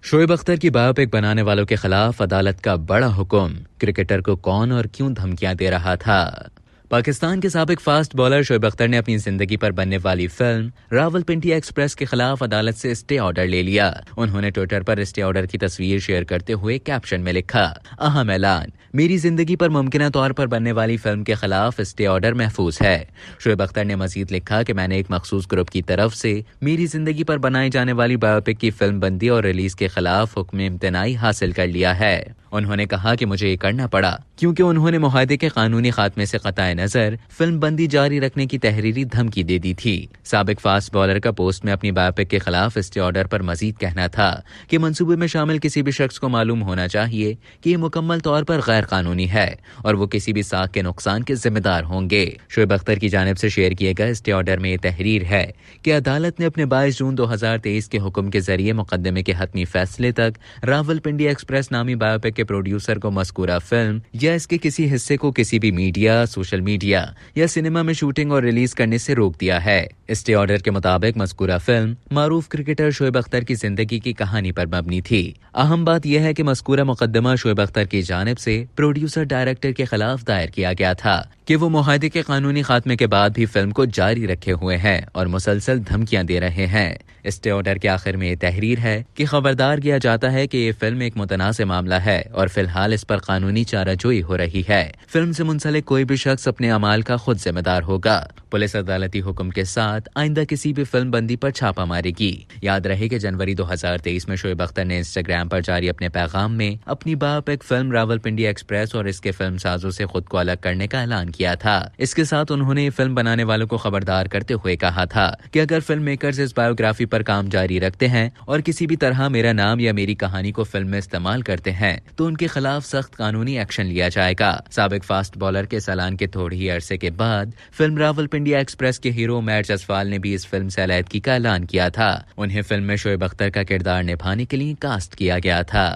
शोएब अख्तर की बायोपिक बनाने वालों के खिलाफ अदालत का बड़ा हुक्म। क्रिकेटर को कौन और क्यों धमकियां दे रहा था। पाकिस्तान के साबिक फास्ट बॉलर शोएब अख्तर ने अपनी जिंदगी पर बनने वाली फिल्म रावलपिंडी एक्सप्रेस के खिलाफ अदालत से स्टे ऑर्डर ले लिया। उन्होंने ट्विटर पर स्टे ऑर्डर की तस्वीर शेयर करते हुए कैप्शन में लिखा, अहम ऐलान, मेरी जिंदगी पर मुमकिन तौर पर बनने वाली फिल्म के खिलाफ स्टे ऑर्डर महफूज है। शोएब अख्तर ने मजीद लिखा कि मैंने एक मखसूस ग्रुप की तरफ से मेरी जिंदगी पर बनाई जाने वाली बायोपिक की फिल्म बंदी और रिलीज के खिलाफ हुक्म इम्तनाई हासिल कर लिया है। उन्होंने कहा कि मुझे ये करना पड़ा क्योंकि उन्होंने मुआहदे के कानूनी खात्मे से कताए नजर फिल्म बंदी जारी रखने की तहरीरी धमकी दे दी थी। साबिक फास्ट बॉलर का पोस्ट में अपनी बायोपिक के खिलाफ स्टे ऑर्डर पर मजीद कहना था कि मंसूबे में शामिल किसी भी शख्स को मालूम होना चाहिए कि ये मुकम्मल तौर पर गैर कानूनी है और वो किसी भी साख के नुकसान के जिम्मेदार होंगे। शोएब अख्तर की जानिब से शेयर किए गए स्टे ऑर्डर में यह तहरीर है कि अदालत ने अपने 22 जून 2023 के हुक्म के जरिए मुकदमे के हतमी फैसले तक रावलपिंडी एक्सप्रेस नामी बायोपिक के प्रोड्यूसर को मज़कूरा फिल्म या इसके किसी हिस्से को किसी भी मीडिया, सोशल मीडिया या सिनेमा में शूटिंग और रिलीज करने से रोक दिया है। स्टे ऑर्डर के मुताबिक मज़कूरा फिल्म मारूफ क्रिकेटर शोएब अख्तर की जिंदगी की कहानी पर मबनी थी। अहम बात यह है कि मज़कूरा मुकदमा शोएब अख्तर की जानिब से प्रोड्यूसर डायरेक्टर के खिलाफ दायर किया गया था कि वो मुआहदे के कानूनी खात्मे के बाद भी फिल्म को जारी रखे हुए हैं और मुसलसल धमकियां दे रहे हैं। स्टे ऑर्डर के आखिर में ये तहरीर है कि खबरदार किया जाता है कि ये फिल्म एक मुतनाज़ मामला है और फिलहाल इस पर कानूनी चाराजोई हो रही है। फिल्म से मुंसलिक कोई भी शख्स अपने अमाल का खुद जिम्मेदार होगा। पुलिस अदालती हुक्म के साथ आइंदा किसी भी फिल्म बंदी पर छापा मारेगी। याद रहे कि जनवरी 2023 में शोएब अख्तर ने इंस्टाग्राम पर जारी अपने पैगाम में अपनी बायोपिक फिल्म रावलपिंडी एक्सप्रेस और इसके फिल्म साजों से खुद को अलग करने का ऐलान किया था। इसके साथ उन्होंने फिल्म बनाने वालों को खबरदार करते हुए कहा था कि अगर फिल्म मेकर्स इस बायोग्राफी पर काम जारी रखते हैं और किसी भी तरह मेरा नाम या मेरी कहानी को फिल्म में इस्तेमाल करते हैं तो उनके खिलाफ सख्त कानूनी एक्शन लिया जाएगा। साबिक फास्ट बॉलर के ऐलान के थोड़े ही अरसे के बाद फिल्म रावलपिंडी एक्सप्रेस के हीरो मैट जसवाल ने भी इस फिल्म से अलहदगी का ऐलान किया था। उन्हें फिल्म में शोएब अख्तर का किरदार निभाने के लिए कास्ट किया गया था।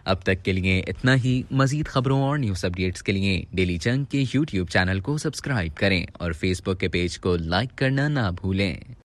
अब तक के लिए इतना ही। मजीद खबरों और न्यूज अपडेट्स के लिए डेली जंग के YouTube चैनल को सब्सक्राइब करें और फेसबुक के पेज को लाइक करना ना भूलें।